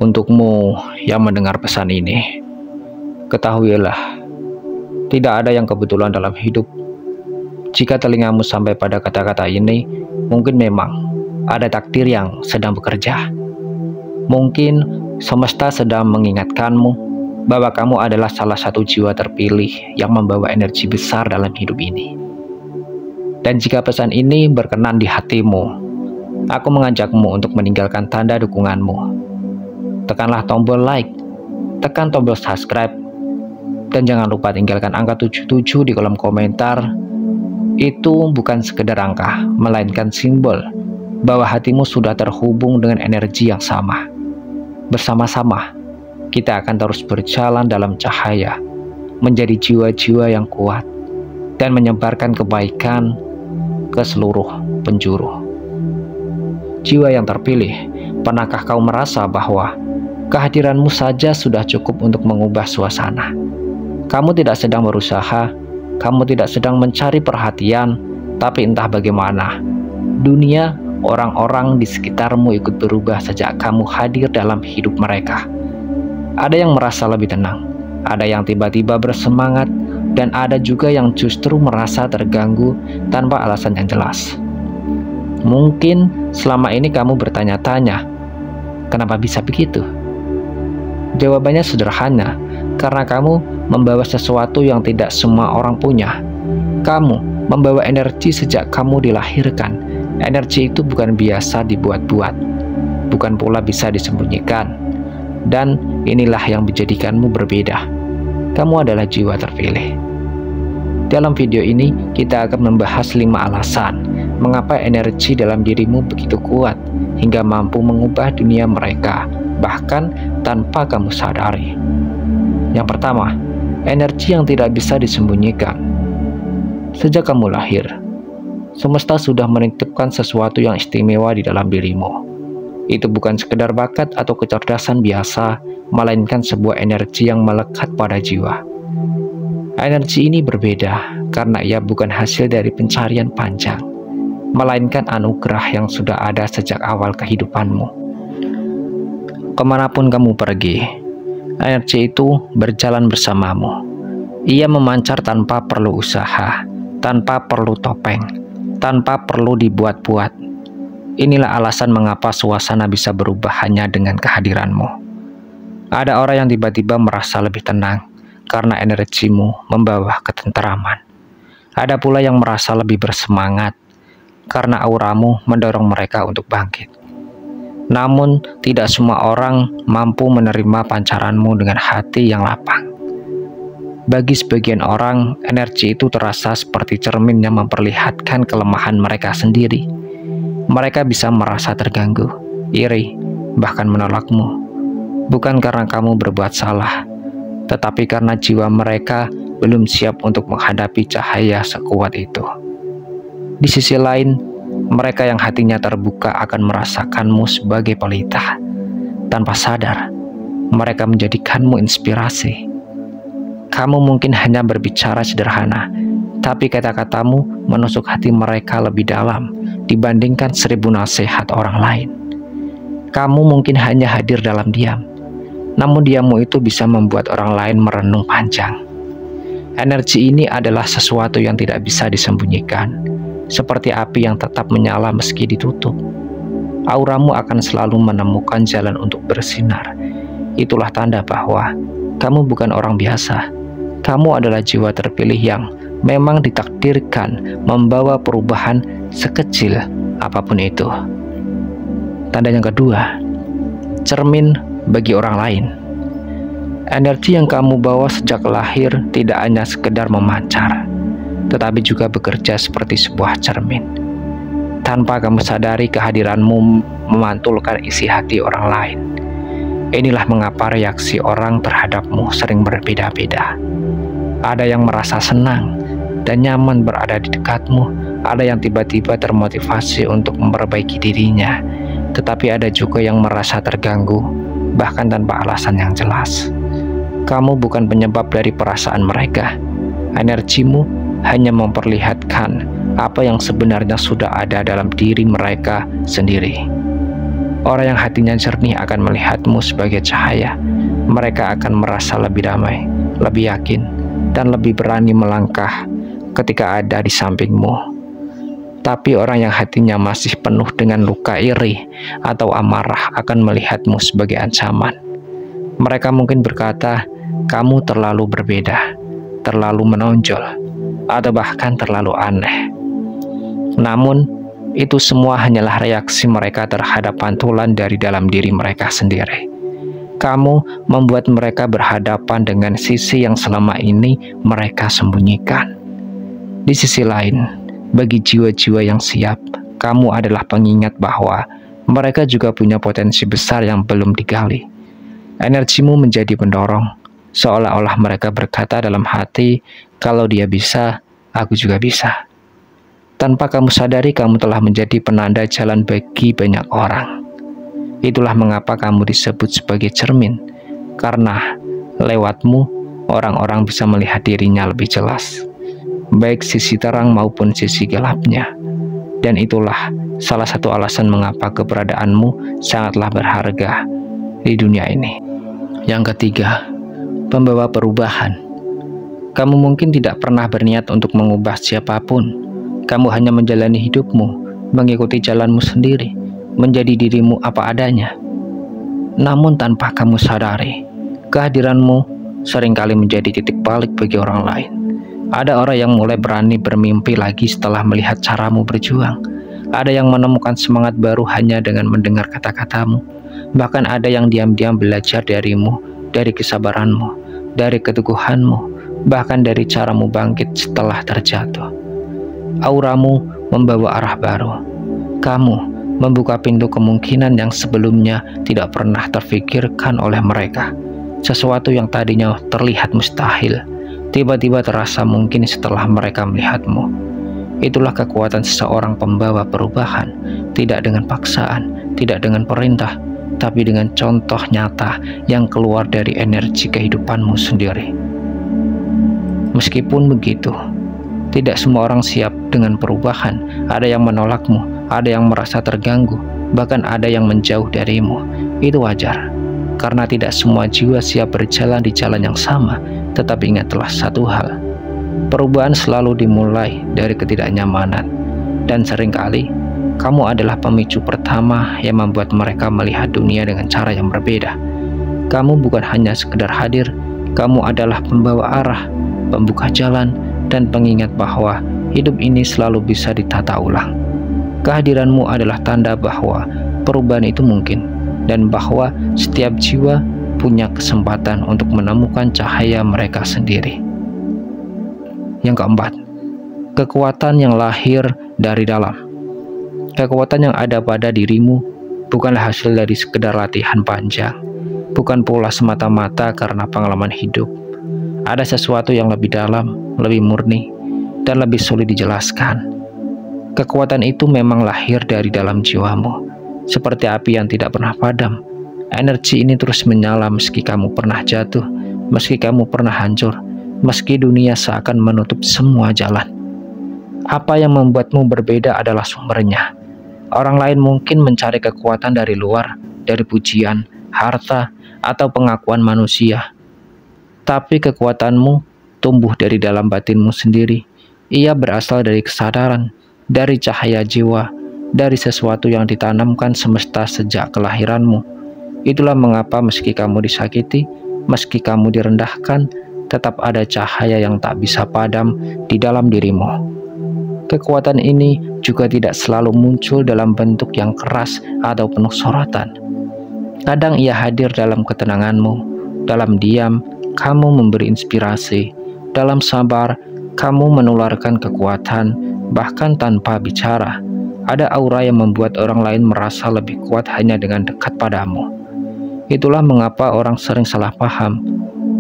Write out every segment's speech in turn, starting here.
Untukmu yang mendengar pesan ini, ketahuilah, tidak ada yang kebetulan dalam hidup. Jika telingamu sampai pada kata-kata ini, mungkin memang ada takdir yang sedang bekerja. Mungkin semesta sedang mengingatkanmu bahwa kamu adalah salah satu jiwa terpilih yang membawa energi besar dalam hidup ini. Dan jika pesan ini berkenan di hatimu, aku mengajakmu untuk meninggalkan tanda dukunganmu. Tekanlah tombol like, tekan tombol subscribe, dan jangan lupa tinggalkan angka 77 di kolom komentar. Itu bukan sekedar angka, melainkan simbol bahwa hatimu sudah terhubung dengan energi yang sama. Bersama-sama, kita akan terus berjalan dalam cahaya, menjadi jiwa-jiwa yang kuat, dan menyebarkan kebaikan ke seluruh penjuru. Jiwa yang terpilih, pernahkah kau merasa bahwa kehadiranmu saja sudah cukup untuk mengubah suasana? Kamu tidak sedang berusaha, kamu tidak sedang mencari perhatian, tapi entah bagaimana, dunia, orang-orang di sekitarmu ikut berubah sejak kamu hadir dalam hidup mereka. Ada yang merasa lebih tenang, ada yang tiba-tiba bersemangat, dan ada juga yang justru merasa terganggu tanpa alasan yang jelas. Mungkin selama ini kamu bertanya-tanya, kenapa bisa begitu? Jawabannya sederhana, karena kamu membawa sesuatu yang tidak semua orang punya. Kamu membawa energi sejak kamu dilahirkan. Energi itu bukan biasa dibuat-buat, bukan pula bisa disembunyikan. Dan inilah yang menjadikanmu berbeda. Kamu adalah jiwa terpilih. Dalam video ini, kita akan membahas 5 alasan mengapa energi dalam dirimu begitu kuat hingga mampu mengubah dunia mereka, bahkan tanpa kamu sadari. Yang pertama, energi yang tidak bisa disembunyikan. Sejak kamu lahir, semesta sudah menitipkan sesuatu yang istimewa di dalam dirimu. Itu bukan sekedar bakat atau kecerdasan biasa, melainkan sebuah energi yang melekat pada jiwa. Energi ini berbeda karena ia bukan hasil dari pencarian panjang, melainkan anugerah yang sudah ada sejak awal kehidupanmu. Kemanapun kamu pergi, energi itu berjalan bersamamu. Ia memancar tanpa perlu usaha, tanpa perlu topeng, tanpa perlu dibuat-buat. Inilah alasan mengapa suasana bisa berubah hanya dengan kehadiranmu. Ada orang yang tiba-tiba merasa lebih tenang karena energimu membawa ketenteraman. Ada pula yang merasa lebih bersemangat karena auramu mendorong mereka untuk bangkit. Namun, tidak semua orang mampu menerima pancaranmu dengan hati yang lapang. Bagi sebagian orang, energi itu terasa seperti cermin yang memperlihatkan kelemahan mereka sendiri. Mereka bisa merasa terganggu, iri, bahkan menolakmu. Bukan karena kamu berbuat salah, tetapi karena jiwa mereka belum siap untuk menghadapi cahaya sekuat itu. Di sisi lain, mereka yang hatinya terbuka akan merasakanmu sebagai pelita. Tanpa sadar, mereka menjadikanmu inspirasi. Kamu mungkin hanya berbicara sederhana, tapi kata-katamu menusuk hati mereka lebih dalam dibandingkan 1000 nasihat orang lain. Kamu mungkin hanya hadir dalam diam, namun diammu itu bisa membuat orang lain merenung panjang. Energi ini adalah sesuatu yang tidak bisa disembunyikan, seperti api yang tetap menyala meski ditutup. Auramu akan selalu menemukan jalan untuk bersinar. Itulah tanda bahwa kamu bukan orang biasa. Kamu adalah jiwa terpilih yang memang ditakdirkan membawa perubahan sekecil apapun itu. Tanda yang kedua, cermin bagi orang lain. Energi yang kamu bawa sejak lahir tidak hanya sekedar memancar, tetapi juga bekerja seperti sebuah cermin. Tanpa kamu sadari, kehadiranmu memantulkan isi hati orang lain. Inilah mengapa reaksi orang terhadapmu sering berbeda-beda. Ada yang merasa senang dan nyaman berada di dekatmu, ada yang tiba-tiba termotivasi untuk memperbaiki dirinya, tetapi ada juga yang merasa terganggu, bahkan tanpa alasan yang jelas. Kamu bukan penyebab dari perasaan mereka. Energimu hanya memperlihatkan apa yang sebenarnya sudah ada dalam diri mereka sendiri. Orang yang hatinya jernih akan melihatmu sebagai cahaya. Mereka akan merasa lebih damai, lebih yakin, dan lebih berani melangkah ketika ada di sampingmu. Tapi orang yang hatinya masih penuh dengan luka iri atau amarah akan melihatmu sebagai ancaman. Mereka mungkin berkata, kamu terlalu berbeda, terlalu menonjol, atau bahkan terlalu aneh. Namun, itu semua hanyalah reaksi mereka terhadap pantulan dari dalam diri mereka sendiri. Kamu membuat mereka berhadapan dengan sisi yang selama ini mereka sembunyikan. Di sisi lain, bagi jiwa-jiwa yang siap, kamu adalah pengingat bahwa mereka juga punya potensi besar yang belum digali. Energimu menjadi pendorong, seolah-olah mereka berkata dalam hati, kalau dia bisa, aku juga bisa. Tanpa kamu sadari, kamu telah menjadi penanda jalan bagi banyak orang. Itulah mengapa kamu disebut sebagai cermin, karena lewatmu, orang-orang bisa melihat dirinya lebih jelas, baik sisi terang maupun sisi gelapnya. Dan itulah salah satu alasan mengapa keberadaanmu sangatlah berharga di dunia ini. Yang ketiga, pembawa perubahan. Kamu mungkin tidak pernah berniat untuk mengubah siapapun. Kamu hanya menjalani hidupmu, mengikuti jalanmu sendiri, menjadi dirimu apa adanya. Namun tanpa kamu sadari, kehadiranmu seringkali menjadi titik balik bagi orang lain. Ada orang yang mulai berani bermimpi lagi setelah melihat caramu berjuang. Ada yang menemukan semangat baru hanya dengan mendengar kata-katamu. Bahkan ada yang diam-diam belajar darimu, dari kesabaranmu, dari keteguhanmu, bahkan dari caramu bangkit setelah terjatuh. Auramu membawa arah baru. Kamu membuka pintu kemungkinan yang sebelumnya tidak pernah terfikirkan oleh mereka. Sesuatu yang tadinya terlihat mustahil, tiba-tiba terasa mungkin setelah mereka melihatmu. Itulah kekuatan seseorang pembawa perubahan, tidak dengan paksaan, tidak dengan perintah, tapi dengan contoh nyata yang keluar dari energi kehidupanmu sendiri. Meskipun begitu, tidak semua orang siap dengan perubahan. Ada yang menolakmu, ada yang merasa terganggu, bahkan ada yang menjauh darimu. Itu wajar, karena tidak semua jiwa siap berjalan di jalan yang sama. Tetapi ingatlah satu hal, perubahan selalu dimulai dari ketidaknyamanan. Dan seringkali, kamu adalah pemicu pertama yang membuat mereka melihat dunia dengan cara yang berbeda. Kamu bukan hanya sekedar hadir, kamu adalah pembawa arah, pembuka jalan, dan pengingat bahwa hidup ini selalu bisa ditata ulang. Kehadiranmu adalah tanda bahwa perubahan itu mungkin, dan bahwa setiap jiwa punya kesempatan untuk menemukan cahaya mereka sendiri. Yang keempat, kekuatan yang lahir dari dalam. Kekuatan yang ada pada dirimu bukanlah hasil dari sekedar latihan panjang, bukan pula semata-mata karena pengalaman hidup. Ada sesuatu yang lebih dalam, lebih murni, dan lebih sulit dijelaskan. Kekuatan itu memang lahir dari dalam jiwamu, seperti api yang tidak pernah padam. Energi ini terus menyala meski kamu pernah jatuh, meski kamu pernah hancur, meski dunia seakan menutup semua jalan. Apa yang membuatmu berbeda adalah sumbernya. Orang lain mungkin mencari kekuatan dari luar, dari pujian, harta, atau pengakuan manusia. Tapi kekuatanmu tumbuh dari dalam batinmu sendiri. Ia berasal dari kesadaran, dari cahaya jiwa, dari sesuatu yang ditanamkan semesta sejak kelahiranmu. Itulah mengapa meski kamu disakiti, meski kamu direndahkan, tetap ada cahaya yang tak bisa padam di dalam dirimu. Kekuatan ini juga tidak selalu muncul dalam bentuk yang keras atau penuh sorotan. Kadang ia hadir dalam ketenanganmu, dalam diam, kamu memberi inspirasi, dalam sabar, kamu menularkan kekuatan, bahkan tanpa bicara. Ada aura yang membuat orang lain merasa lebih kuat hanya dengan dekat padamu. Itulah mengapa orang sering salah paham.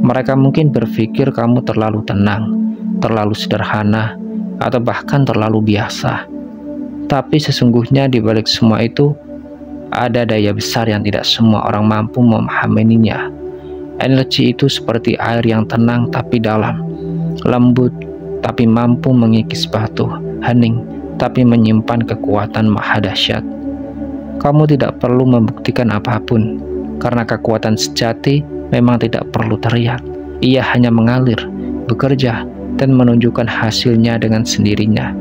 Mereka mungkin berpikir kamu terlalu tenang, terlalu sederhana, atau bahkan terlalu biasa. Tapi sesungguhnya di balik semua itu, ada daya besar yang tidak semua orang mampu memahaminya. Energi itu seperti air yang tenang tapi dalam, lembut tapi mampu mengikis batu, hening tapi menyimpan kekuatan maha dahsyat. Kamu tidak perlu membuktikan apapun, karena kekuatan sejati memang tidak perlu teriak. Ia hanya mengalir, bekerja, dan menunjukkan hasilnya dengan sendirinya.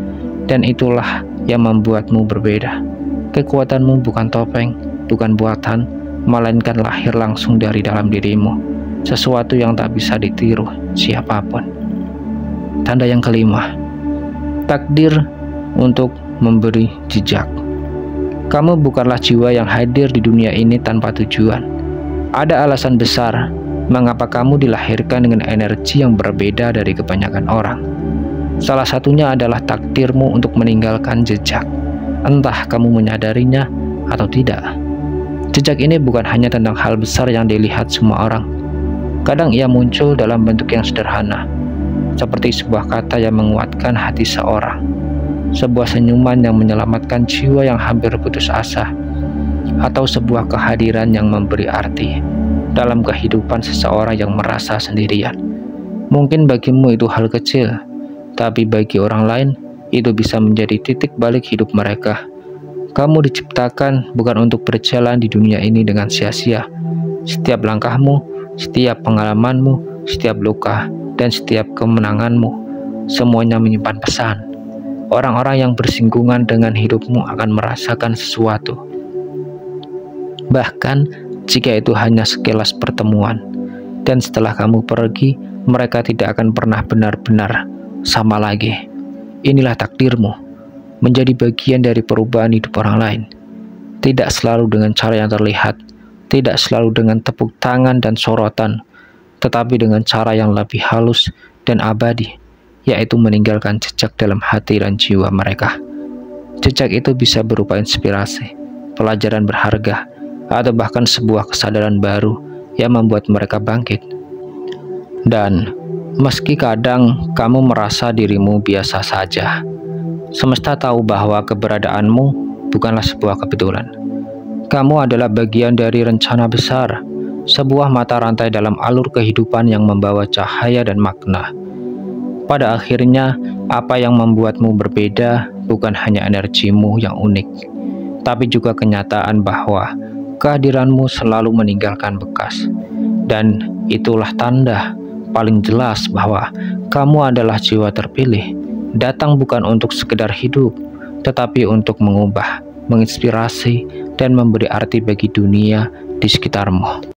Dan itulah yang membuatmu berbeda. Kekuatanmu bukan topeng, bukan buatan, melainkan lahir langsung dari dalam dirimu. Sesuatu yang tak bisa ditiru siapapun. Tanda yang kelima, takdir untuk memberi jejak. Kamu bukanlah jiwa yang hadir di dunia ini tanpa tujuan. Ada alasan besar mengapa kamu dilahirkan dengan energi yang berbeda dari kebanyakan orang. Salah satunya adalah takdirmu untuk meninggalkan jejak, entah kamu menyadarinya atau tidak. Jejak ini bukan hanya tentang hal besar yang dilihat semua orang. Kadang ia muncul dalam bentuk yang sederhana, seperti sebuah kata yang menguatkan hati seorang, sebuah senyuman yang menyelamatkan jiwa yang hampir putus asa, atau sebuah kehadiran yang memberi arti dalam kehidupan seseorang yang merasa sendirian. Mungkin bagimu itu hal kecil, tapi bagi orang lain itu bisa menjadi titik balik hidup mereka. Kamu diciptakan bukan untuk berjalan di dunia ini dengan sia-sia. Setiap langkahmu, setiap pengalamanmu, setiap luka, dan setiap kemenanganmu, semuanya menyimpan pesan. Orang-orang yang bersinggungan dengan hidupmu akan merasakan sesuatu, bahkan jika itu hanya sekilas pertemuan. Dan setelah kamu pergi, mereka tidak akan pernah benar-benar sama lagi. Inilah takdirmu, menjadi bagian dari perubahan hidup orang lain. Tidak selalu dengan cara yang terlihat, tidak selalu dengan tepuk tangan dan sorotan, tetapi dengan cara yang lebih halus dan abadi, yaitu meninggalkan jejak dalam hati dan jiwa mereka. Jejak itu bisa berupa inspirasi, pelajaran berharga, atau bahkan sebuah kesadaran baru yang membuat mereka bangkit. Dan meski kadang kamu merasa dirimu biasa saja, semesta tahu bahwa keberadaanmu bukanlah sebuah kebetulan. Kamu adalah bagian dari rencana besar, sebuah mata rantai dalam alur kehidupan yang membawa cahaya dan makna. Pada akhirnya, apa yang membuatmu berbeda bukan hanya energimu yang unik, tapi juga kenyataan bahwa kehadiranmu selalu meninggalkan bekas. Dan itulah tanda paling jelas bahwa kamu adalah jiwa terpilih, datang bukan untuk sekedar hidup, tetapi untuk mengubah, menginspirasi, dan memberi arti bagi dunia di sekitarmu.